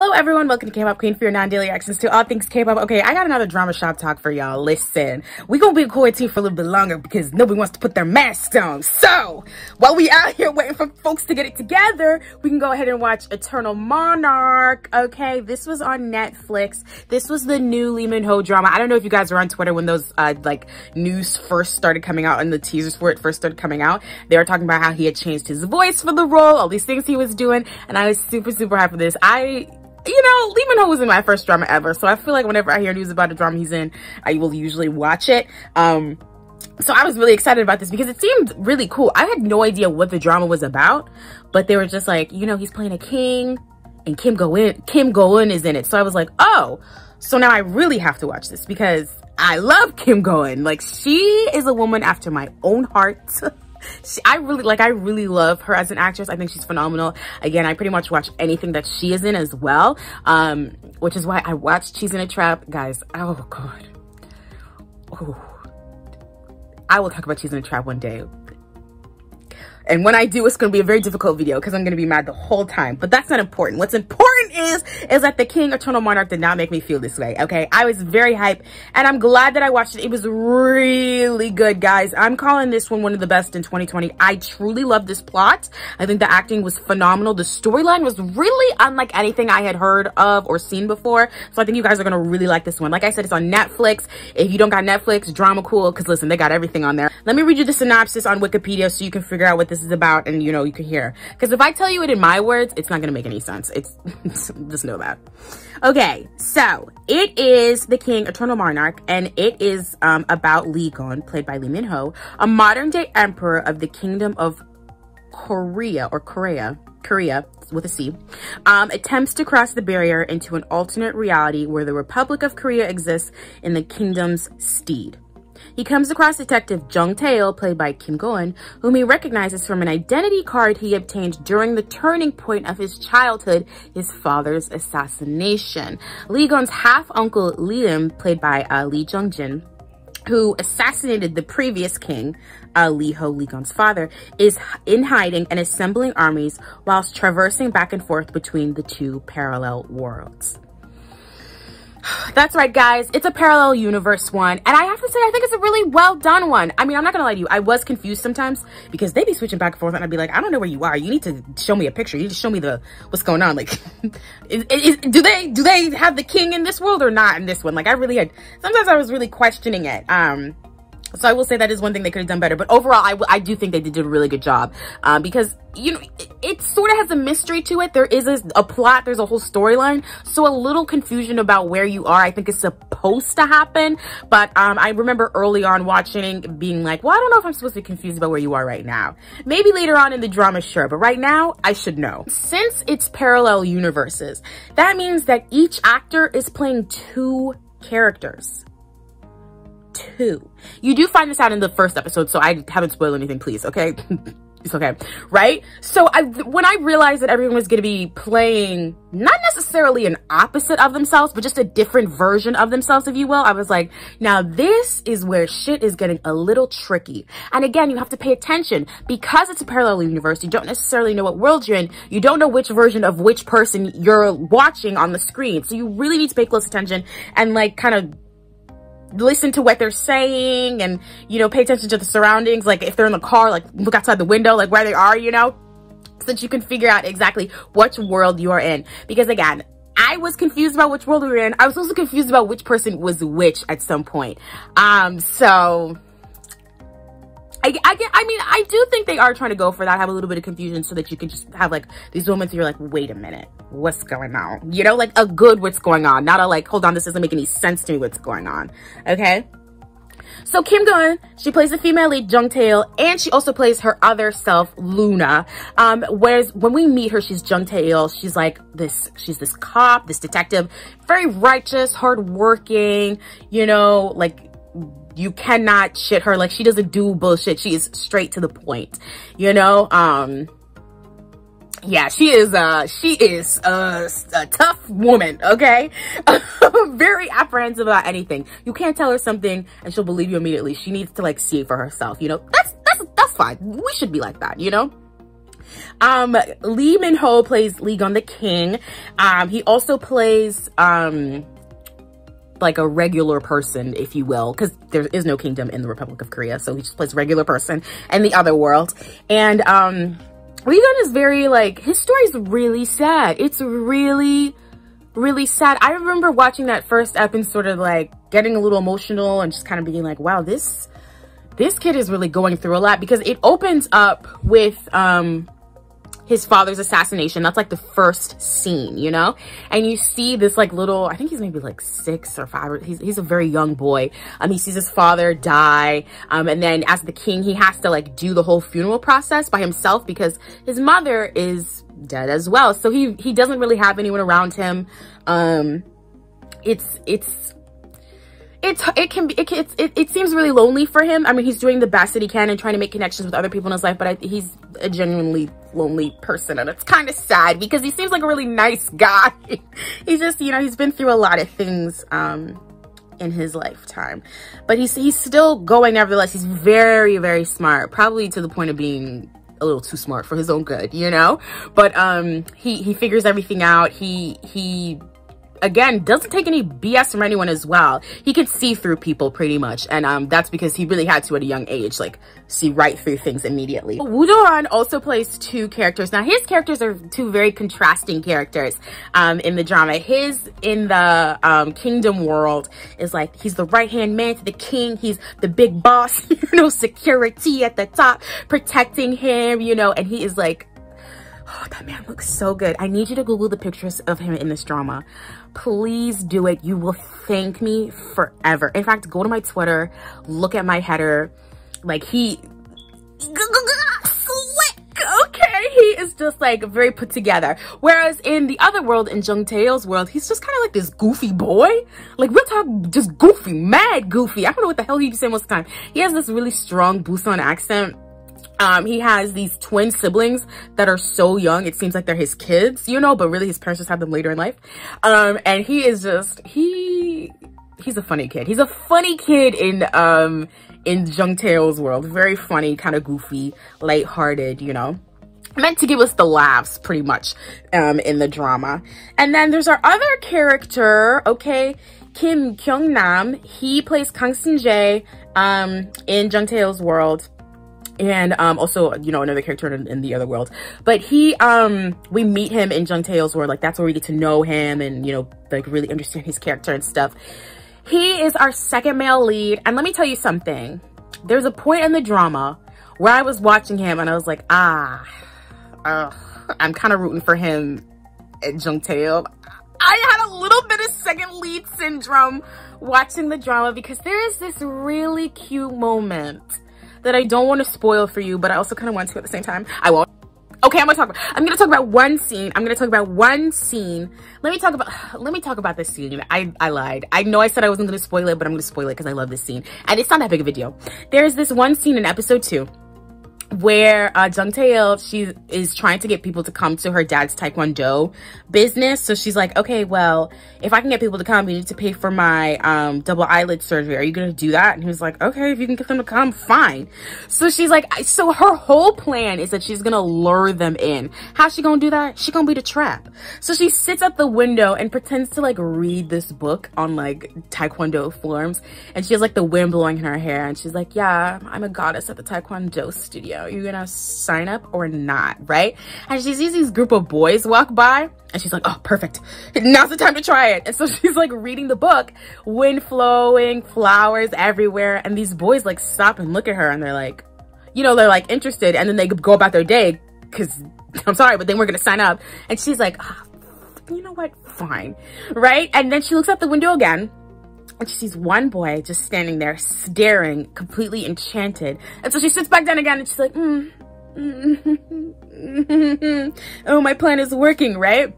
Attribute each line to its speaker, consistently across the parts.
Speaker 1: Hello everyone, welcome to K-pop Queen for your non-daily access to all things K-pop. Okay, I got another drama shop talk for y'all. Listen, we gonna be in quarantine for a little bit longer because nobody wants to put their masks on. So, while we out here waiting for folks to get it together, we can go ahead and watch Eternal Monarch. Okay, this was on Netflix. This was the new Lee Min-ho drama. I don't know if you guys were on Twitter when those news first started coming out and the teasers for it first started coming out. They were talking about how he had changed his voice for the role, all these things he was doing, and I was super hyped for this. You know, Lee Min-ho was in my first drama ever, so I feel like whenever I hear news about a drama he's in, I will usually watch it. So I was really excited about this because it seemed really cool. I had no idea what the drama was about, but they were just like, you know, he's playing a king, and Kim Go-eun is in it. So I was like, oh, so now I really have to watch this because I love Kim Go-eun. Like, she is a woman after my own heart. I really love her as an actress. I think she's phenomenal. Again, I pretty much watch anything that she is in as well, which is why I watched She's in a Trap. Guys, oh god, I will talk about She's in a Trap one day, and when I do, it's going to be a very difficult video because I'm going to be mad the whole time, but that's not important. What's important is that the King Eternal Monarch did not make me feel this way. Okay, I was very hyped and I'm glad that I watched it. It was really good, guys. I'm calling this one of the best in 2020. I truly love this plot. I think the acting was phenomenal. The storyline was really unlike anything I had heard of or seen before, so I think you guys are going to really like this one. Like I said, it's on Netflix. If you don't got Netflix, drama cool, because listen, they got everything on there. Let me read you the synopsis on Wikipedia so you can figure out what this is about, and you know, you can hear, because if I tell you it in my words, it's not going to make any sense. It's just know that. Okay, so it is the King Eternal Monarch, and it is about Lee Gon, played by Lee Min-ho, a modern day emperor of the Kingdom of Korea with a C, attempts to cross the barrier into an alternate reality where the Republic of Korea exists in the kingdom's stead. He comes across Detective Jung Tae-il, played by Kim Go-eun, whom he recognizes from an identity card he obtained during the turning point of his childhood, his father's assassination. Lee Gon's half-uncle Liam, played by Lee Jung-jin, who assassinated the previous king, Lee Ho, Lee Gon's father, is in hiding and assembling armies whilst traversing back and forth between the two parallel worlds. That's right, guys. It's a parallel universe one. And I have to say, I think it's a really well done one. I mean, I'm not going to lie to you. I was confused sometimes because they'd be switching back and forth and I'd be like, I don't know where you are. You need to show me a picture. You need to show me what's going on. Like, do they have the king in this world or not in this one? Like, sometimes I was really questioning it. So I will say that is one thing they could have done better. But overall, I do think they did a really good job. Because, you know, it sort of has a mystery to it. There is a plot. There's a whole storyline. So a little confusion about where you are, I think, is supposed to happen. But I remember early on watching, being like, well, I don't know if I'm supposed to be confused about where you are right now. Maybe later on in the drama, sure. But right now, I should know. Since it's parallel universes, that means that each actor is playing two characters. You do find this out in the first episode, so I haven't spoiled anything, please, okay? It's okay, right? So when I realized that everyone was going to be playing not necessarily an opposite of themselves, but just a different version of themselves, if you will, I was like, now this is where shit is getting a little tricky. And again, you have to pay attention because it's a parallel universe. You don't necessarily know what world you're in. You don't know which version of which person you're watching on the screen. So you really need to pay close attention and like kind of listen to what they're saying and, you know, pay attention to the surroundings. Like if they're in the car, like look outside the window, like where they are, you know, so that you can figure out exactly which world you are in. Because again, I was confused about which world we were in. I was also confused about which person was which at some point. So I mean, I do think they are trying to go for that, have a little bit of confusion so that you can just have like these moments where you're like, wait a minute, what's going on? You know, like a good what's going on, not a like, hold on, this doesn't make any sense to me what's going on, okay? So Kim Go-eun, she plays the female lead, Jung Tae-il, and she also plays her other self, Luna. Whereas when we meet her, she's Jung Tae-il. She's this cop, this detective, very righteous, hardworking, you know, like, you cannot shit her. Like, she doesn't do bullshit. She is straight to the point, you know? Yeah, she is a tough woman, okay? Very apprehensive about anything. You can't tell her something and she'll believe you immediately. She needs to like see it for herself, you know? That's fine. We should be like that, you know? Lee Min-ho plays Lee Gun, the king. He also plays like a regular person, if you will, because there is no kingdom in the Republic of Korea, so he just plays regular person in the other world. And Lee Gun is very, like, his story is really sad. It's really, really sad. I remember watching that first ep and sort of like getting a little emotional and just kind of being like, wow, this kid is really going through a lot, because it opens up with his father's assassination. That's like the first scene, you know? And you see this like little, I think he's maybe like 6 or 5, he's a very young boy. He sees his father die. And then as the king, he has to like do the whole funeral process by himself because his mother is dead as well. So he doesn't really have anyone around him. It seems really lonely for him. I mean, he's doing the best that he can and trying to make connections with other people in his life, but he's a genuinely lonely person, and it's kind of sad because he seems like a really nice guy. He's just, you know, he's been through a lot of things in his lifetime, but he's still going nevertheless. He's very, very smart, probably to the point of being a little too smart for his own good, you know? But he figures everything out. He again, doesn't take any BS from anyone as well. He can see through people pretty much. And that's because he really had to at a young age, like see right through things immediately. Woo Do-hwan also plays 2 characters. Now his characters are 2 very contrasting characters in the drama. His in the kingdom world is like, he's the right-hand man to the king. He's the big boss, you know, security at the top, protecting him, you know, and he is like, oh, that man looks so good. I need you to Google the pictures of him in this drama. Please do it. You will thank me forever. In fact, go to my Twitter, look at my header. Like, he slick, okay? He is just like very put together. Whereas in the other world, in Jung Taeil's world, he's just kind of like this goofy boy. Like, real talk, just goofy, mad goofy. I don't know what the hell he's saying most of the time. He has this really strong Busan accent. He has these twin siblings that are so young, it seems like they're his kids, you know, but really his parents just had them later in life. And he is just, he's a funny kid. He's a funny kid in Jung Taeil's world. Very funny, kind of goofy, lighthearted, you know. Meant to give us the laughs pretty much in the drama. And then there's our other character, okay, Kim Kyung-nam. He plays Kang Sin-jae in Jung Taeil's world. And also, you know, another character in the other world. But he, we meet him in Jung Taeil's world. Like, that's where we get to know him and, you know, like, really understand his character and stuff. He is our second male lead. And let me tell you something. There's a point in the drama where I was watching him and I was like, I'm kind of rooting for him at Jung Taeil. I had a little bit of second lead syndrome watching the drama because there is this really cute moment that I don't want to spoil for you, but I also kind of want to at the same time. I won't. Okay, I'm gonna talk about one scene. Let me talk about this scene. I lied. I know I said I wasn't gonna spoil it, but I'm gonna spoil it because I love this scene. And it's not that big of a deal. There's this one scene in episode 2 where Jung Taeil, she is trying to get people to come to her dad's taekwondo business. So she's like, okay, well, if I can get people to come, you need to pay for my double eyelid surgery. Are you gonna do that? And he was like, okay, if you can get them to come, fine. So she's like, so her whole plan is that she's gonna lure them in. How's she gonna do that? She gonna be the trap. So she sits at the window and pretends to like read this book on like taekwondo forms, and she has like the wind blowing in her hair, and she's like, yeah, I'm a goddess at the taekwondo studio. Are you gonna sign up or not, right? And she sees these group of boys walk by and she's like, oh, perfect, now's the time to try it. And so she's like reading the book, wind flowing, flowers everywhere, and these boys like stop and look at her and they're like, you know, they're like interested, and then they go about their day because I'm sorry, but then we're gonna sign up. And she's like, oh, you know what, fine, right? And then she looks out the window again and she sees one boy just standing there staring, completely enchanted. And so she sits back down again and she's like, oh, my plan is working, right?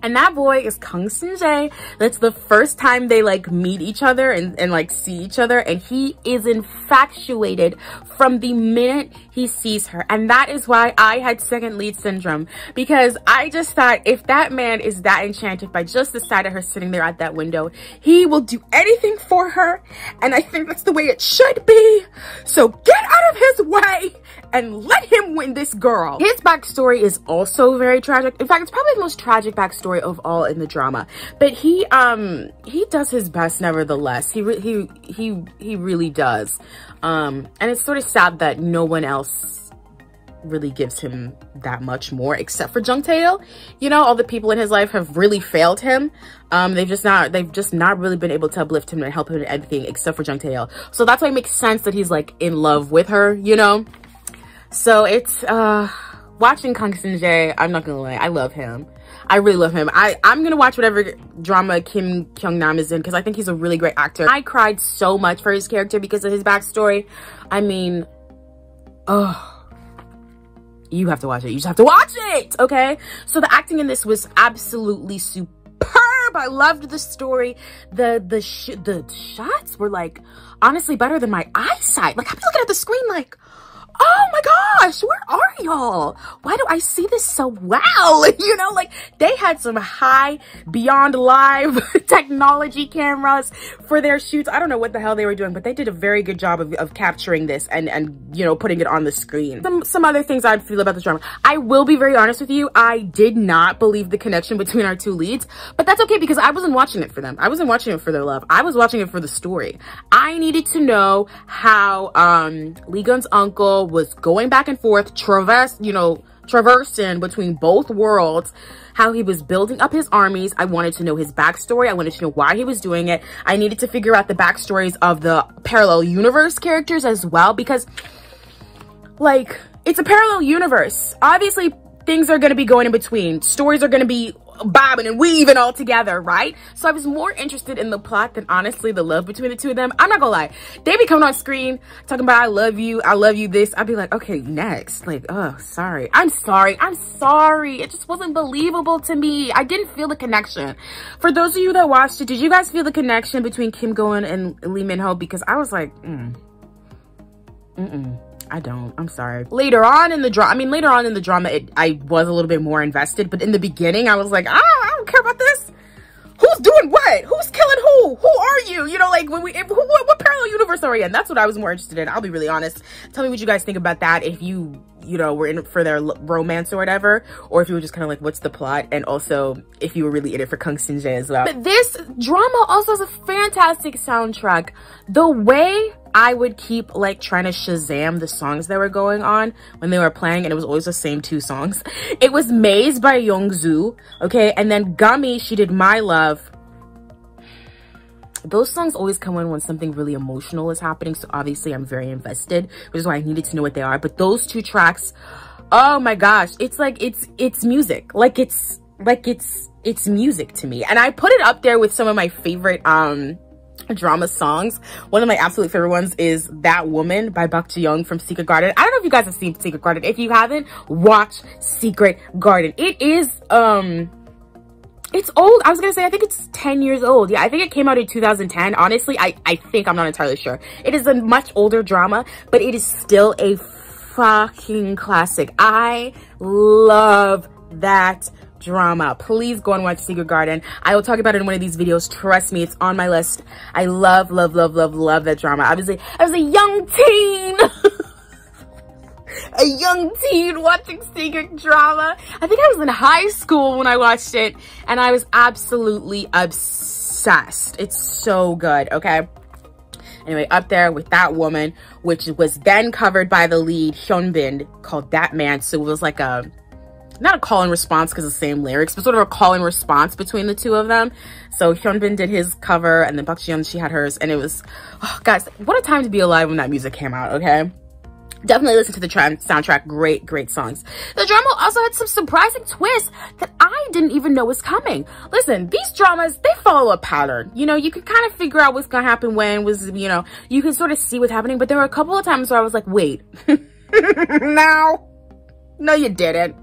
Speaker 1: And that boy is Kang Sin-jae. That's the first time they like meet each other and like see each other. And he is infatuated from the minute he sees her. And that is why I had second lead syndrome, because I just thought, if that man is that enchanted by just the sight of her sitting there at that window, he will do anything for her. And I think that's the way it should be. So get out of his way and let him win this girl. His backstory is also very tragic. In fact, it's probably the most tragic backstory of all in the drama. But he does his best nevertheless. He really does. And it's sort of sad that no one else really gives him that much more except for Jung Tae-il. You know, all the people in his life have really failed him. They've just not really been able to uplift him and help him in anything except for Jung Tae-il. So that's why it makes sense that he's like in love with her, you know? So it's watching Kang Sin-jae, I'm not gonna lie, I love him. I really love him. I'm gonna watch whatever drama Kim Kyung-nam is in, because I think he's a really great actor. I cried so much for his character because of his backstory. I mean, you have to watch it. You just have to watch it, okay? So the acting in this was absolutely superb. I loved the story. The shots were like honestly better than my eyesight. Like, I was looking at the screen like, oh my gosh, where are y'all? Why do I see this so well? You know, like, they had some high, beyond live technology cameras for their shoots. I don't know what the hell they were doing, but they did a very good job of capturing this and you know, putting it on the screen. Some other things I'd feel about this drama. I will be very honest with you. I did not believe the connection between our two leads, but that's okay because I wasn't watching it for them. I wasn't watching it for their love. I was watching it for the story. I needed to know how Lee Gun's uncle was going back and forth, traversing between both worlds, how he was building up his armies. I wanted to know his backstory. I wanted to know why he was doing it. I needed to figure out the backstories of the parallel universe characters as well, because like, it's a parallel universe. Obviously, things are going to be going in between. Stories are going to be bobbing and weaving all together, right? So I was more interested in the plot than honestly the love between the two of them. I'm not gonna lie, they be coming on screen talking about I love you this. I'd be like, okay, next. Like, oh, sorry, I'm sorry, it just wasn't believable to me. I didn't feel the connection. For those of you that watched it, did you guys feel the connection between Kim Go-eun and Lee Min-ho? Because I was like, I don't. I'm sorry. Later on in the drama, I was a little bit more invested. But in the beginning, I was like, I don't care about this. Who's doing what? Who's killing who? Who are you? You know, like, what parallel universe are we in? That's what I was more interested in. I'll be really honest. Tell me what you guys think about that. If you know, were in it for their romance or whatever, or if you were just kind of like, what's the plot? And also, if you were really in it for Kang Sin-jae as well. But this drama also has a fantastic soundtrack. The way I would keep like trying to Shazam the songs that were going on when they were playing, and it was always the same two songs. It was Maze by Youngsu, okay? And then Gummy, she did My Love. Those songs always come in when something really emotional is happening, so obviously I'm very invested, which is why I needed to know what they are. But those two tracks, oh my gosh, it's like it's music. Like it's music to me. And I put it up there with some of my favorite drama songs. One of my absolute favorite ones is That Woman by Bak Ji-young from Secret Garden. I don't know if you guys have seen Secret Garden. If you haven't, watch Secret Garden. It is it's old. I was gonna say, I think it's 10 years old. Yeah, I think it came out in 2010. Honestly, I think, I'm not entirely sure. It is a much older drama, but it is still a fucking classic. I love that drama. Please go and watch Secret Garden. I will talk about it in one of these videos. Trust me, it's on my list. I love that drama. I was a young teen. A young teen watching secret drama. I think I was in high school when I watched it, and I was absolutely obsessed. It's so good, okay? Anyway, up there with That Woman, which was then covered by the lead Hyunbin, called That Man. So it was like a, not a call and response because the same lyrics, but sort of a call and response between the two of them. So Hyunbin did his cover, and then Bak Ji-young, she had hers, and it was, oh, guys, what a time to be alive when that music came out, okay? Definitely listen to the soundtrack. Great songs. The drama also had some surprising twists that I didn't even know was coming. Listen, these dramas, they follow a pattern. You know, you can kind of figure out what's gonna happen when, you know, you can sort of see what's happening. But there were a couple of times where I was like, wait, no, you didn't.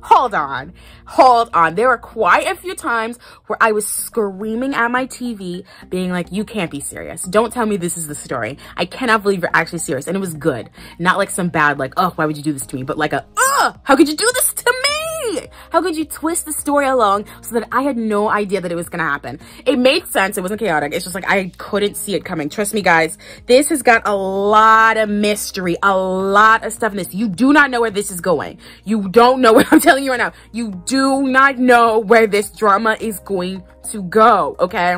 Speaker 1: hold on, hold on. There were quite a few times where I was screaming at my TV, being like, you can't be serious. Don't tell me this is the story. I cannot believe you're actually serious. And it was good. Not like some bad, like, oh, why would you do this to me? But like how could you do this to me? How could you twist the story along so that I had no idea that it was gonna happen? It made sense. It wasn't chaotic. It's just like, I couldn't see it coming. Trust me, guys. This has got a lot of mystery, a lot of stuff in this. You do not know where this is going. You don't know what I'm telling you right now. You do not know where this drama is going to go, okay?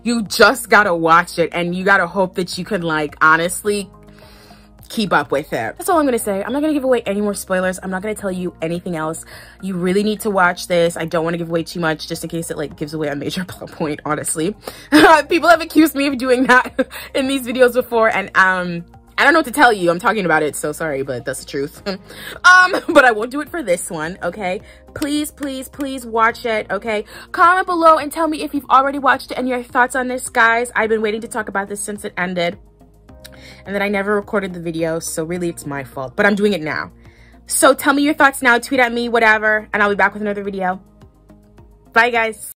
Speaker 1: You just gotta watch it, and you gotta hope that you can, like, honestly keep up with it. That's all I'm gonna say. I'm not gonna give away any more spoilers. I'm not gonna tell you anything else. You really need to watch this. I don't want to give away too much just in case it like gives away a major plot point, honestly. People have accused me of doing that in these videos before, and I don't know what to tell you. I'm talking about it, so sorry, but that's the truth. But I won't do it for this one, okay? Please, please, please watch it, okay? Comment below and tell me if you've already watched it and your thoughts on this, guys. I've been waiting to talk about this since it ended. And then I never recorded the video, so really it's my fault. But I'm doing it now. So tell me your thoughts now, tweet at me, whatever, and I'll be back with another video. Bye, guys.